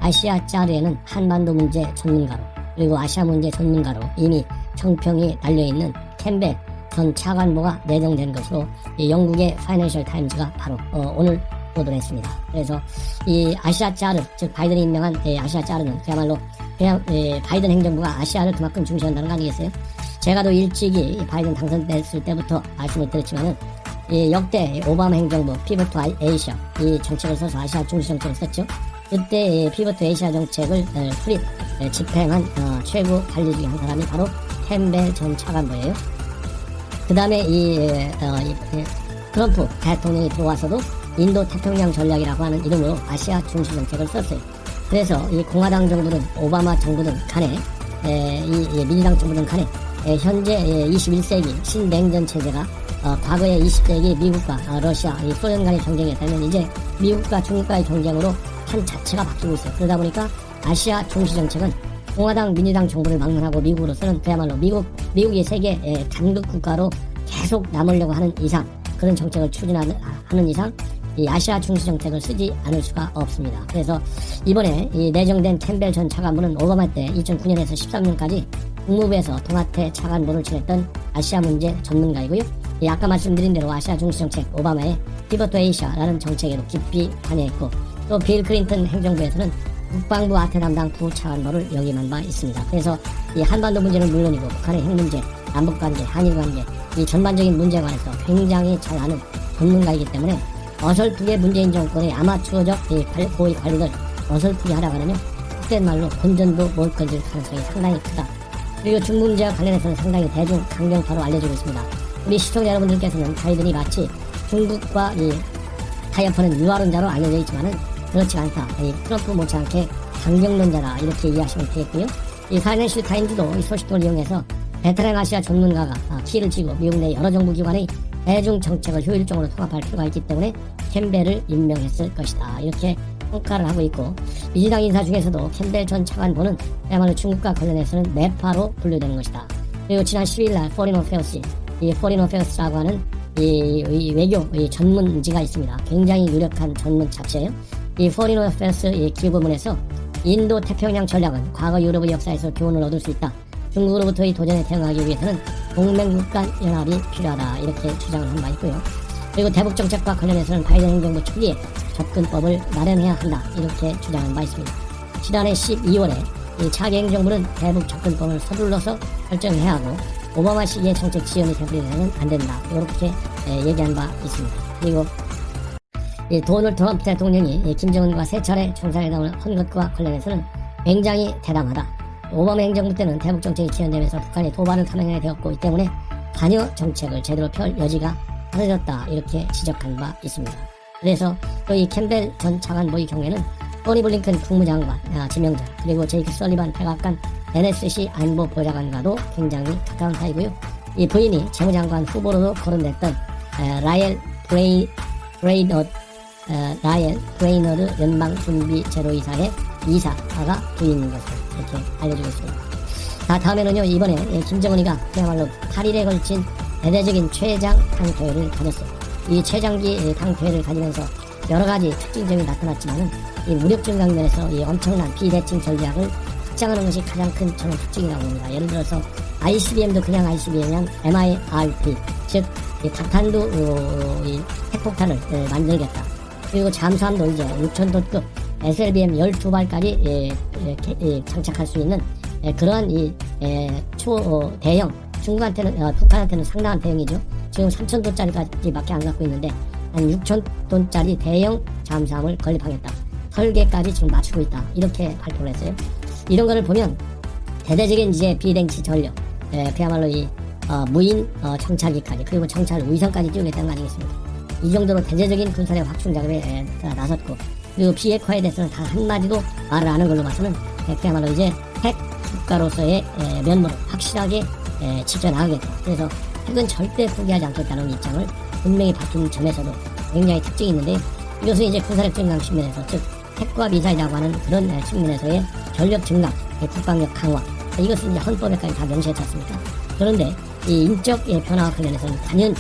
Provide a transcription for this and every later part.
아시아 짜르에는 한반도 문제 전문가로 그리고 아시아 문제 전문가로 이미 정평이 달려있는 캠벨 전 차관보가 내정된 것으로 이 영국의 파이낸셜 타임즈가 바로 오늘 보도를 했습니다. 그래서 이 아시아 짜르, 즉 바이든이 임명한 아시아 짜르는 그야말로 그냥 바이든 행정부가 아시아를 그만큼 중시한다는 거 아니겠어요? 제가 또 일찍이 바이든 당선됐을 때부터 말씀을 드렸지만은 이 역대 오바마 행정부 피벗 투 에이시아 이 정책을 써서 아시아 중시 정책을 썼죠. 그때 피벗 투 에이시아 정책을 집행한 최고 관리 중에 한 사람이 바로 캠벨 전 차관보예요. 그 다음에 트럼프 대통령이 들어와서도 인도 태평양 전략이라고 하는 이름으로 아시아 중시 정책을 썼어요. 그래서 이 공화당 정부든 오바마 정부든 간에 이 민주당 정부든 간에 현재 21세기 신냉전 체제가 과거에 20세기 미국과 러시아, 소련 간의 경쟁이었다면 이제 미국과 중국과의 경쟁으로 판 자체가 바뀌고 있어요. 그러다 보니까 아시아 중시 정책은 공화당 민주당 정부를 막론하고 미국으로서는 그야말로 미국이 세계 단극 국가로 계속 남으려고 하는 이상, 그런 정책을 추진하는 이상 이 아시아 중시 정책을 쓰지 않을 수가 없습니다. 그래서 이번에 이 내정된 캠벨 전 차관보는 오바마 때 2009년에서 13년까지 국무부에서 동아태 차관보를 지냈던 아시아 문제 전문가이고요. 아까 말씀드린 대로 아시아 중시 정책 오바마의 피벗 투 에이시아라는 정책에도 깊이 관여했고 또 빌 클린턴 행정부에서는 국방부 아태 담당 부차관보를 역임한 바 있습니다. 그래서 이 한반도 문제는 물론이고 북한의 핵 문제, 남북 관계, 한일 관계 이 전반적인 문제에 관해서 굉장히 잘 아는 전문가이기 때문에 어설프게 문재인 정권의 아마추어적 고위 관리들 어설프게 하라고 하면 그땐 말로 본전도 못 건질 가능성이 상당히 크다. 그리고 중국 문제와 관련해서는 상당히 대중 강경파로 알려지고 있습니다. 우리 시청자 여러분들께서는 바이든이 마치 중국과 타협하는 유화론자로 알려져 있지만은 그렇지 않다. 트럼프 못지않게 강경론자다 이렇게 이해하시면 되겠고요. 이 파이낸셜 타임즈도 이 소식통을 이용해서 베테랑 아시아 전문가가 키를 쥐고 미국 내 여러 정부 기관의 대중 정책을 효율적으로 통합할 필요가 있기 때문에 캠벨을 임명했을 것이다. 이렇게 평가를 하고 있고 민주당 인사 중에서도 캠벨 전 차관보는 그야말로 중국과 관련해서는 매파로 분류되는 것이다. 그리고 지난 10일날 포린 어페어스, 이 포린 어페어스라고 하는 이 외교 전문지가 있습니다. 굉장히 유력한 전문 잡지예요. 이 포린 어페어스 기후 부문에서 인도 태평양 전략은 과거 유럽의 역사에서 교훈을 얻을 수 있다. 중국으로부터의 도전에 대응하기 위해서는 동맹국 간 연합이 필요하다. 이렇게 주장을 한 바 있고요. 그리고 대북 정책과 관련해서는 바이든 행정부 초기에 접근법을 마련해야 한다. 이렇게 주장한 바 있습니다. 지난해 12월에 이 차기 행정부는 대북 접근법을 서둘러서 결정해야 하고 오바마 시기의 정책 지연이 되버리면 안 된다. 이렇게 얘기한 바 있습니다. 그리고 도널드 트럼프 대통령이 김정은과 세 차례 정상회담을 한 것과 관련해서는 굉장히 대담하다. 오바마 행정부 때는 대북 정책이 지연되면서 북한이 도발을 탐행하게 되었고 이 때문에 관여 정책을 제대로 펼 여지가 사라졌다. 이렇게 지적한 바 있습니다. 그래서 또 이 캠벨 전 차관보의 경우에는 토니 블링컨 국무장관 지명자 그리고 제이크 설리반 백악관 NSC 안보보좌관과도 굉장히 가까운 사이고요. 이 부인이 재무장관 후보로도 거론됐던 라이엘 브레이너드 연방준비제도이사의 이사가 부인인 것으로 이렇게 알려지고 있습니다. 다음에는요, 이번에 김정은이가 그야말로 8일에 걸친 대대적인 최장 당대회를 가졌어요. 이 최장기 당대회를 가지면서 여러 가지 특징점이 나타났지만은 이 무력적 강면에서 이 엄청난 비대칭 전략을 확장하는 것이 가장 큰 저는 특징이라고 봅니다. 예를 들어서 ICBM도 그냥 ICBM이 아니라 MIRP, 즉 다탄두 핵폭탄을 만들겠다. 그리고 잠수함도 이제 6,000톤급 SLBM 12발까지 장착할 수 있는 그러한 대형 중국한테는 북한한테는 상당한 대형이죠. 지금 3,000톤짜리까지 밖에 안 갖고 있는데 한 6,000톤짜리 대형 잠수함을 건립하겠다. 설계까지 지금 맞추고 있다. 이렇게 발표를 했어요. 이런 거를 보면 대대적인 이제 비대칭 전력, 그야말로 무인 정찰기까지 그리고 정찰 위성까지 띄우겠다는 거 아니겠습니까? 이 정도로 대대적인 군사력 확충 작업에 나섰고 그리고 비핵화에 대해서는 단 한마디도 말을 안 하는 걸로 봐서는 그야말로 이제 핵 국가로서의 면모를 확실하게 지켜나가겠다. 그래서 핵은 절대 포기하지 않겠다는 입장을 분명히 밝힌 점에서도 굉장히 특징이 있는데 이것은 이제 군사력 증강 측면에서 즉 핵과 미사일이라고 하는 그런 측면에서의 전력 증강, 국방력 강화 이것은 이제 헌법에까지 다 명시했지 않습니까? 그런데 이 인적 변화와 관련해서는 단연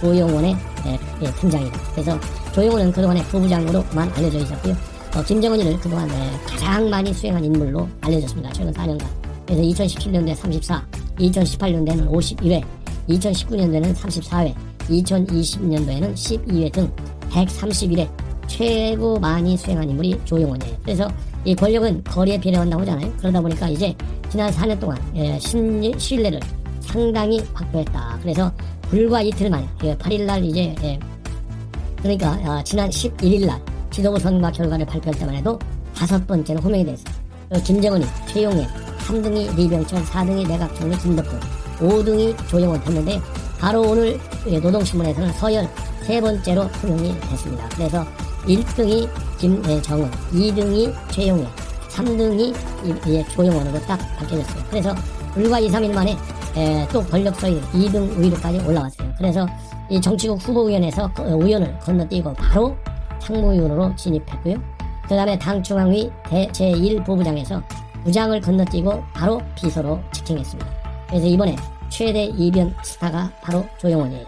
조용원의 등장이다. 그래서 조용원은 그동안에 부부장으로만 알려져 있었고요. 김정은이를 그동안 가장 많이 수행한 인물로 알려졌습니다. 최근 4년간. 그래서 2017년도에 34, 2018년도에는 51회, 2019년도에는 34회, 2020년도에는 12회 등 131회 최고 많이 수행한 인물이 조용원이에요. 그래서 이 권력은 거리에 비례한다고 하잖아요. 그러다 보니까 이제 지난 4년 동안 신뢰를 상당히 확보했다. 그래서 불과 이틀 만에 8일날 이제 그러니까 지난 11일날 지도부 선거 결과를 발표할 때만 해도 5번째는 호명이 됐어요. 김정은이, 최용해, 3등이 리병철, 4등이 내각총리 김덕근, 5등이 조용원 했는데 바로 오늘 노동신문에서는 서열 3번째로 호명이 됐습니다. 그래서 1등이 김정은, 2등이 최용해, 3등이 조용원으로 딱 밝혀졌어요. 그래서 불과 2, 3일 만에 또 권력서열 2등 우위로까지 올라왔어요. 그래서 이 정치국 후보위원회에서 의원을 건너뛰고 바로 상무위원으로 진입했고요. 그 다음에 당 중앙위 제1부부장에서 부장을 건너뛰고 바로 비서로 직행했습니다. 그래서 이번에 최대 이변 스타가 바로 조용원이에요.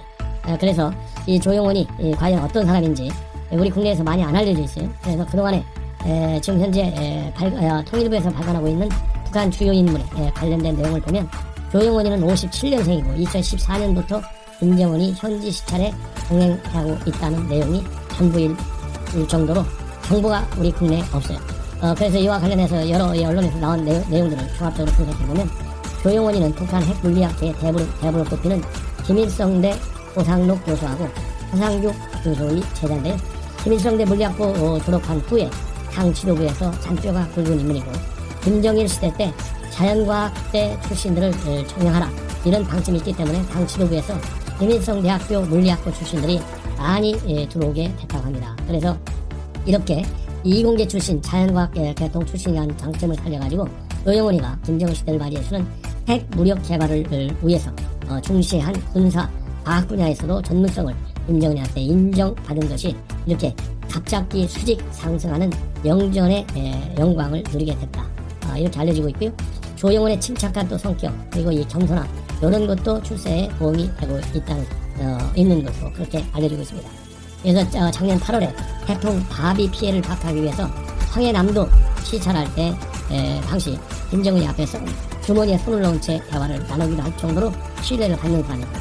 그래서 이 조용원이 과연 어떤 사람인지 우리 국내에서 많이 안 알려져 있어요. 그래서 그동안에 지금 현재 통일부에서 발간하고 있는 북한 주요 인물에 관련된 내용을 보면 조용원이는 57년생이고 2014년부터 김정은이 현지 시찰에 동행하고 있다는 내용이 전부일 정도로 정보가 우리 국내에 없어요. 그래서 이와 관련해서 여러 언론에서 나온 내용들을 종합적으로 분석해보면 조용원이는 북한 핵 물리학계의 대부로 꼽히는 김일성대 고상록 교수하고 허상juk 교수의 제자인데요. 김일성대 물리학부 졸업한 후에 당 지도부에서 잔뼈가 굵은 인물이고 김정일 시대 때 자연과학대 출신들을 청명하라 이런 방침이 있기 때문에 당 지도부에서 김일성대학교 물리학부 출신들이 많이 들어오게 됐다고 합니다. 그래서 이렇게 이공계 출신 자연과학 계통 출신이라는 장점을 살려가지고 조용원이가 김정은 시대를 맞이해서는 핵 무력 개발을 위해서 중시한 군사 과학 분야에서도 전문성을 김정은한테 인정받은 것이 이렇게 갑자기 수직 상승하는 영전의 영광을 누리게 됐다. 이렇게 알려지고 있고요. 조용원의 침착한 또 성격 그리고 이 겸손함 이런 것도 출세에 도움이 되고 있는 것으로 그렇게 알려지고 있습니다. 그래서 작년 8월에 태풍 바비 피해를 박하기 위해서 황해남도 시찰할 때 당시 김정은이 앞에서 주머니에 손을 넣은 채 대화를 나누기도 할 정도로 신뢰를 받는 사람입니다.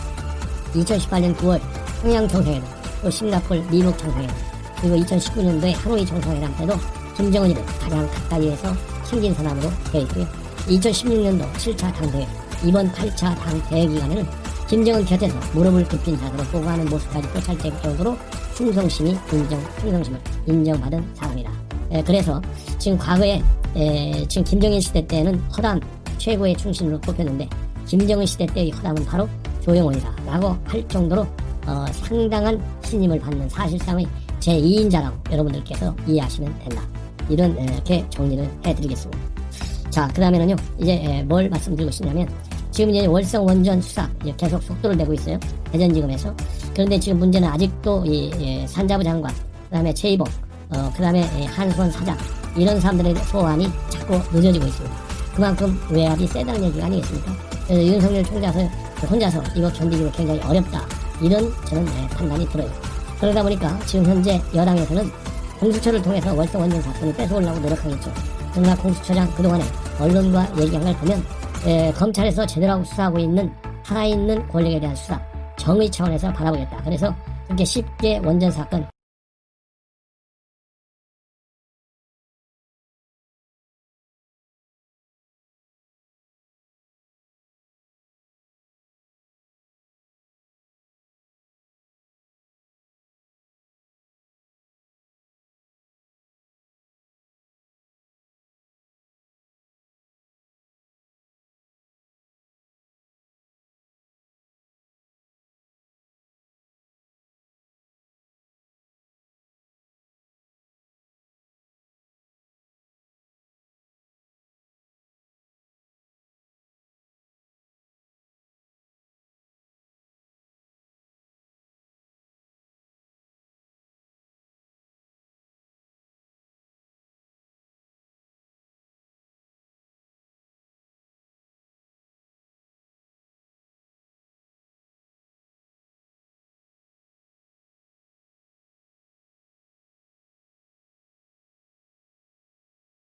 2018년 9월 평양 정상회담, 또 싱가포르 미국 정상회담, 그리고 2019년도에 하노이 정상회담 때도 김정은이를 가장 가까이에서 챙긴 사람으로 되어 있고요. 2016년도 7차 당대회, 이번 8차 당대회 기간에는 김정은 곁에서 무릎을 굽힌 자세로 보고하는 모습까지 포착될 정도로 충성심을 인정받은 사람이다. 그래서 지금 과거에 지금 김정일 시대 때는 허담 최고의 충신으로 꼽혔는데 김정은 시대 때의 허담은 바로 조용원이다 라고 할 정도로 상당한 신임을 받는 사실상의 제2인자라고 여러분들께서 이해하시면 된다. 이렇게 정리를 해드리겠습니다. 자, 그 다음에는요, 이제 뭘 말씀드리고 싶냐면, 지금 이제 월성 원전 수사 이제 계속 속도를 내고 있어요. 대전지검에서. 그런데 지금 문제는 아직도 산자부 장관, 그 다음에 최이봉, 그 다음에 한수원 사장, 이런 사람들의 소환이 자꾸 늦어지고 있습니다. 그만큼 외압이 세다는 얘기가 아니겠습니까? 그래서 윤석열 총장이 혼자서 이거 견디기가 굉장히 어렵다. 이런 저는 판단이 들어요. 그러다 보니까 지금 현재 여당에서는 공수처를 통해서 월성 원전 사건을 뺏어오려고 노력하겠죠. 그러나 공수처장 그동안에 언론과 얘기한 걸 보면 검찰에서 제대로 하고 수사하고 있는 살아있는 권력에 대한 수사, 정의 차원에서 바라보겠다. 그래서 그렇게 쉽게 원전 사건